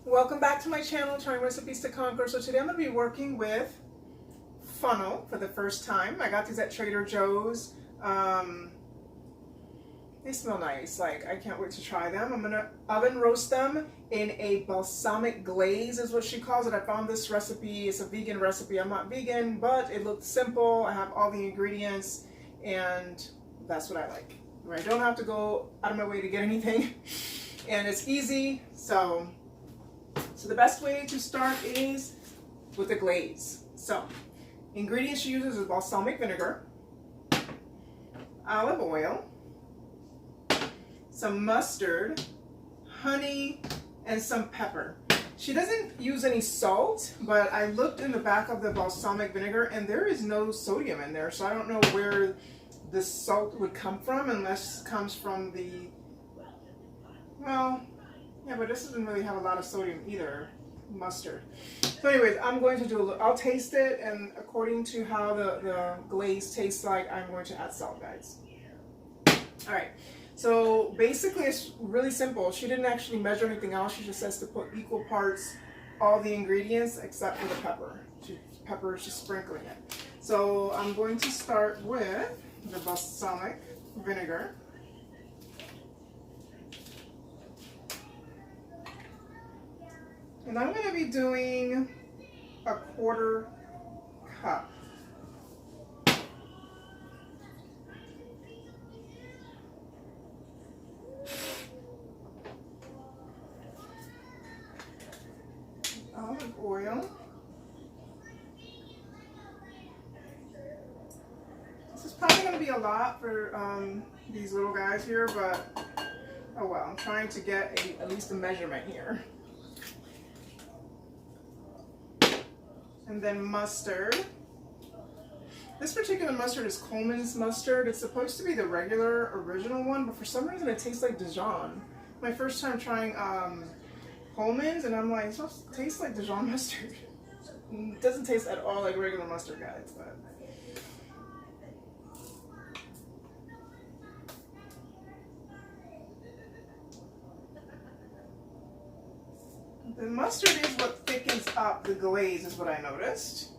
Welcome back to my channel, Trying Recipes to Conquer. So today I'm going to be working with Fennel for the first time. I got these at Trader Joe's. They smell nice. Like, I can't wait to try them. I'm going to oven roast them in a balsamic glaze is what she calls it. I found this recipe. It's a vegan recipe. I'm not vegan, but it looked simple. I have all the ingredients and that's what I like. I don't have to go out of my way to get anything and it's easy. So the best way to start is with a glaze. So ingredients she uses is balsamic vinegar, olive oil, some mustard, honey, and some pepper. She doesn't use any salt, but I looked in the back of the balsamic vinegar and there is no sodium in there, so I don't know where the salt would come from unless it comes from the, well, yeah, but this doesn't really have a lot of sodium either, mustard. So anyways, I'm going to do I'll taste it, and according to how the glaze tastes like, I'm going to add salt, guys. All right, so basically it's really simple. She didn't actually measure anything else. She just says to put equal parts all the ingredients except for the pepper. Pepper is just sprinkling it. So I'm going to start with the balsamic vinegar. And I'm going to be doing a 1/4 cup. Olive oil. This is probably going to be a lot for these little guys here, but oh well, I'm trying to get at least a measurement here. And then mustard. This particular mustard is Coleman's mustard. It's supposed to be the regular original one, but for some reason it tastes like Dijon. My first time trying Coleman's, and I'm like, it tastes like Dijon mustard. It doesn't taste at all like regular mustard, guys. But the mustard is what thickens up the glaze, is what I noticed.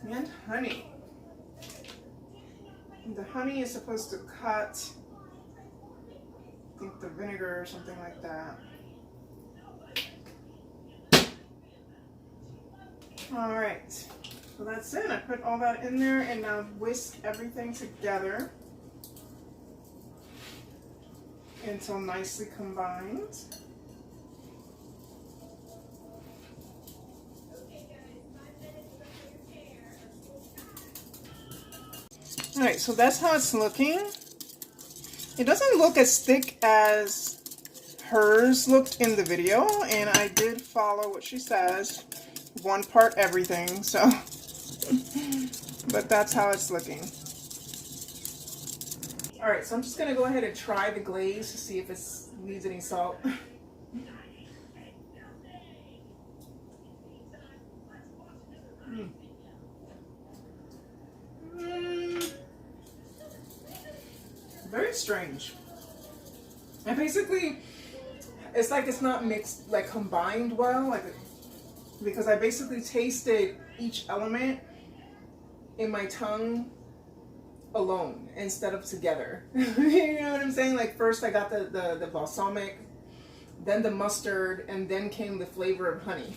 And honey. And the honey is supposed to cut, I think, the vinegar or something like that. All right, so that's it. I put all that in there and now whisk everything together until nicely combined. All right, so that's how it's looking. It doesn't look as thick as hers looked in the video, and I did follow what she says, 1 part everything, so, but that's how it's looking. All right, so I'm just gonna go ahead and try the glaze to see if it needs any salt. Very strange. And basically, it's like it's not mixed, like combined well, like, because I basically tasted each element in my tongue alone instead of together. You know what I'm saying? Like, first I got the balsamic, then the mustard, and then came the flavor of honey.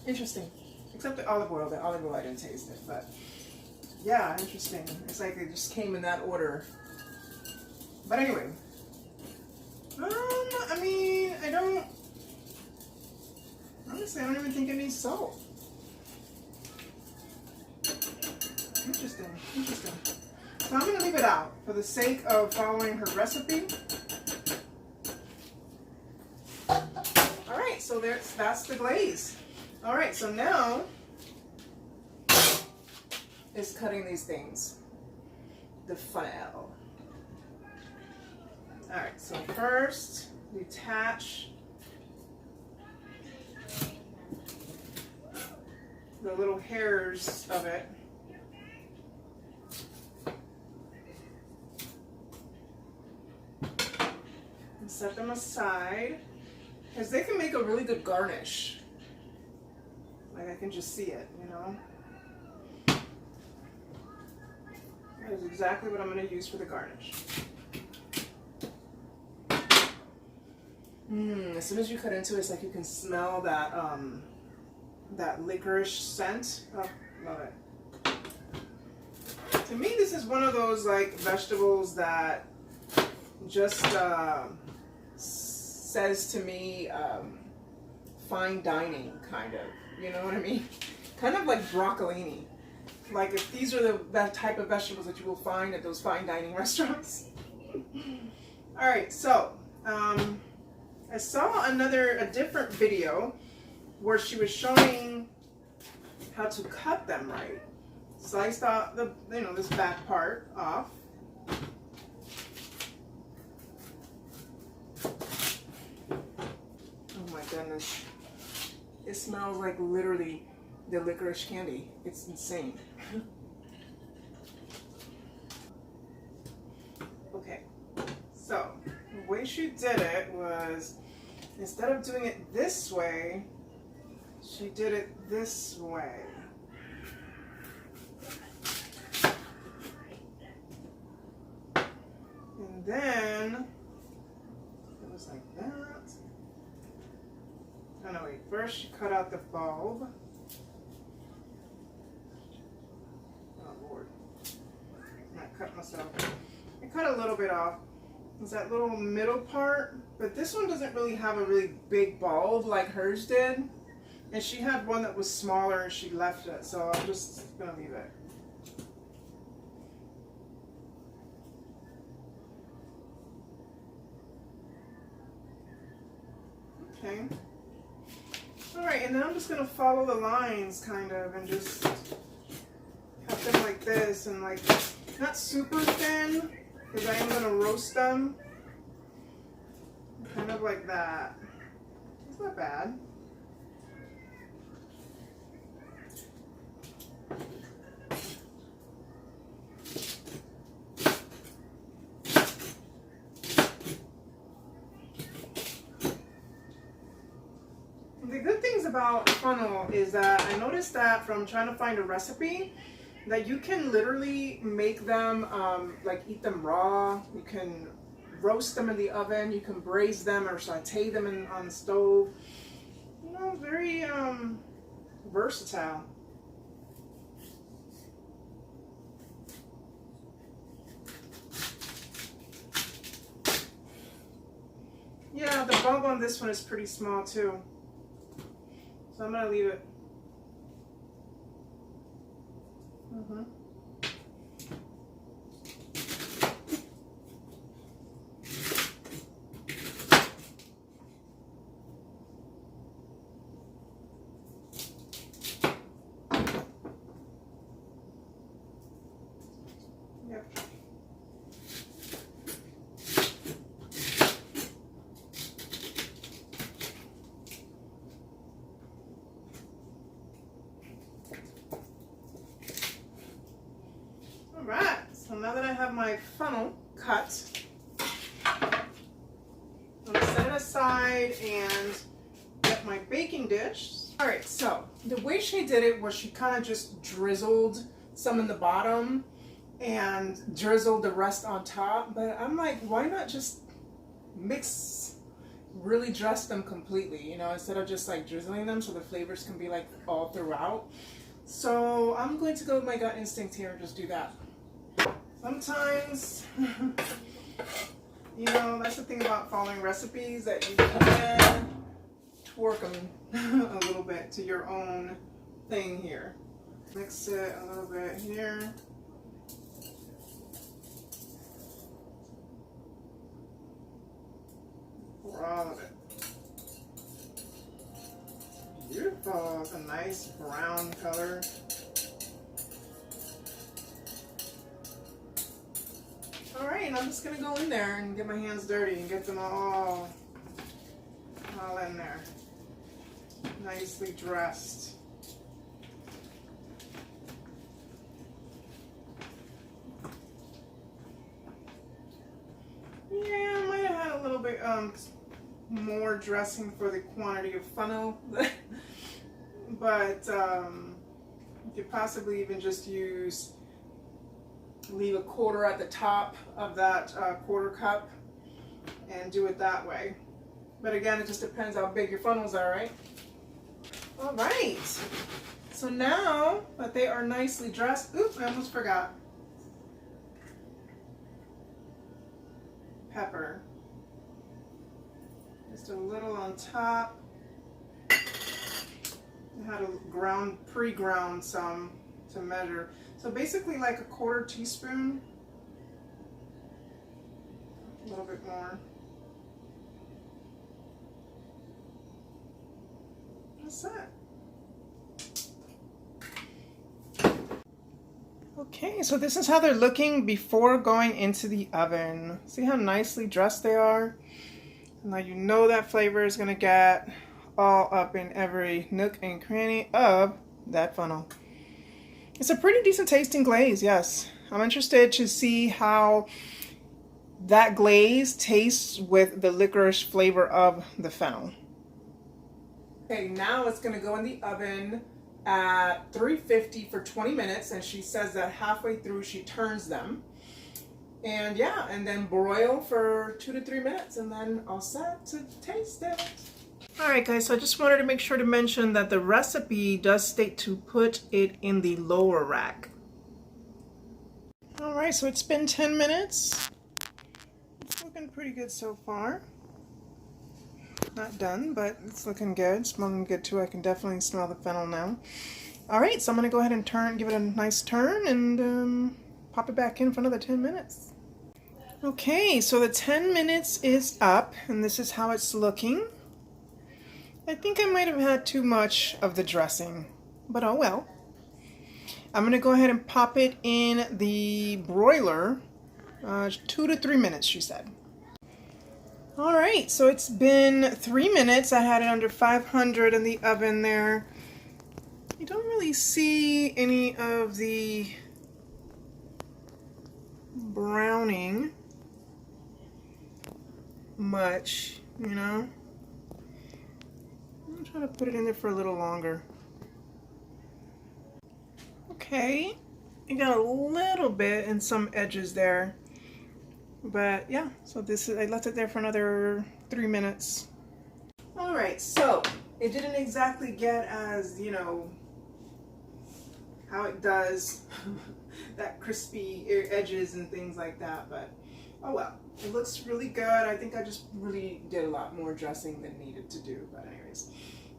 Interesting. Except the olive oil. The olive oil I didn't taste it, but yeah, interesting. It's like it just came in that order. But anyway, I mean, honestly, I don't even think it needs salt. Interesting, interesting. So I'm going to leave it out for the sake of following her recipe. All right, so that's the glaze. All right, so now is cutting these things. The fennel. All right, so first detach the little hairs of it. set them aside, because they can make a really good garnish. Like I can just see it, you know. That is exactly what I'm going to use for the garnish. As soon as you cut into it, it's like you can smell that that licorice scent. Oh, love it. To me, this is one of those like vegetables that just says to me fine dining, kind of. You know what I mean? Kind of like broccolini. Like if these are that type of vegetables that you will find at those fine dining restaurants. All right, so I saw a different video where she was showing how to cut them right. Sliced out this back part off. Oh my goodness. It smells like literally the licorice candy. It's insane. Okay, so the way she did it was, instead of doing it this way, she did it this way. And then it was like that. Oh no, wait, first she cut out the bulb. Oh Lord, I cut myself. I cut a little bit off. It's that little middle part, but this one doesn't really have a really big bulb like hers did. And she had one that was smaller and she left it, so I'm just gonna leave it. Okay. Alright, and then I'm just gonna follow the lines kind of and just cut them like this, and like not super thin because I am gonna roast them. Kind of like that. It's not bad. The good things about Fennel is that I noticed that from trying to find a recipe that you can literally make them, like eat them raw. You can roast them in the oven. You can braise them or saute them on the stove. You know, very versatile. Yeah, the bulb on this one is pretty small too. So I'm going to leave it. Yep. Alright, so now that I have my funnel cut, I'm going to set it aside and get my baking dish. Alright, so the way she did it was she kind of just drizzled some in the bottom and drizzled the rest on top. But I'm like, why not just really dress them completely, you know, instead of just like drizzling them so the flavors can be like all throughout. So I'm going to go with my gut instinct here and just do that. Sometimes, you know, that's the thing about following recipes, that you can twerk them a little bit to your own thing here. Mix it a little bit here. Pour all of it. Beautiful. It's a nice brown color. Alright, and I'm just going to go in there and get my hands dirty and get them all in there. Nicely dressed. Yeah, I might have had a little bit more dressing for the quantity of fennel, but you could possibly even just leave a quarter at the top of that quarter cup and do it that way. But again, it just depends how big your funnels are, right? All right, so now that they are nicely dressed, oops, I almost forgot. Pepper. Just a little on top. I had to pre-ground some to measure. So basically like a quarter teaspoon. A little bit more. That's it. Okay, so this is how they're looking before going into the oven. See how nicely dressed they are? Now you know that flavor is going to get all up in every nook and cranny of that funnel. It's a pretty decent tasting glaze, yes. I'm interested to see how that glaze tastes with the licorice flavor of the fennel. Okay, now it's going to go in the oven at 350 for 20 minutes, and she says that halfway through she turns them. And yeah, and then broil for 2 to 3 minutes, and then all set to taste it. Alright guys, so I just wanted to make sure to mention that the recipe does state to put it in the lower rack. Alright, so it's been 10 minutes. It's looking pretty good so far. Not done, but it's looking good. Smelling good too. I can definitely smell the fennel now. Alright, so I'm going to go ahead and give it a nice turn and pop it back in for another 10 minutes. Okay, so the 10 minutes is up, and this is how it's looking. I think I might have had too much of the dressing, but oh well. I'm going to go ahead and pop it in the broiler, 2 to 3 minutes, she said. Alright, so it's been 3 minutes. I had it under 500 in the oven there. You don't really see any of the browning much, you know. I'm trying to put it in there for a little longer. Okay, you got a little bit in some edges there. But yeah, so I left it there for another 3 minutes. Alright, so it didn't exactly get as, you know, how it does, that crispy edges and things like that, but oh well. It looks really good. I think I just really did a lot more dressing than needed to do, but anyways.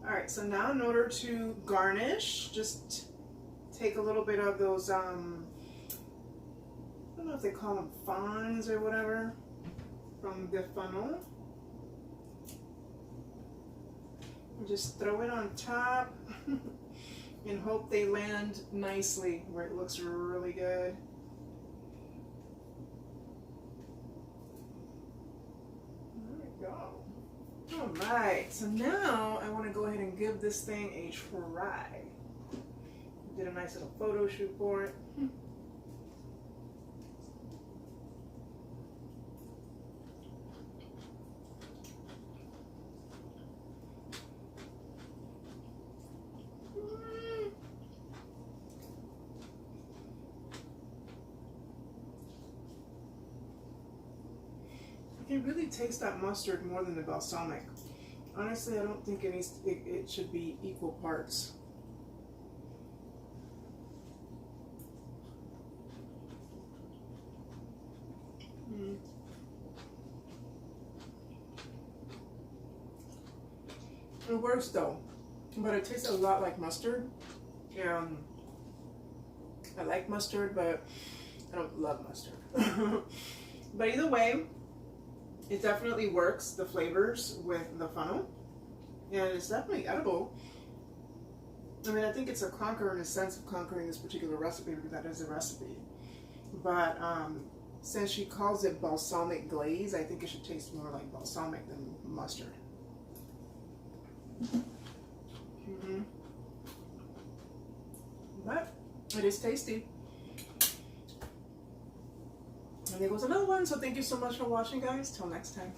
Alright, so now in order to garnish, just take a little bit of those, I don't know if they call them fawns or whatever, from the funnel. And just throw it on top and hope they land nicely where it looks really good. There we go. Alright, so now I want to go ahead and give this thing a try. Did a nice little photo shoot for it. You can really taste that mustard more than the balsamic. Honestly, I don't think it should be equal parts. It works though, but it tastes a lot like mustard. I like mustard, but I don't love mustard. But either way, it definitely works the flavors with the funnel, and it's definitely edible. I mean, I think it's a conquer in a sense of conquering this particular recipe because that is a recipe. But since she calls it balsamic glaze, I think it should taste more like balsamic than mustard. But it is tasty. And there goes another one. So thank you so much for watching, guys. Till next time.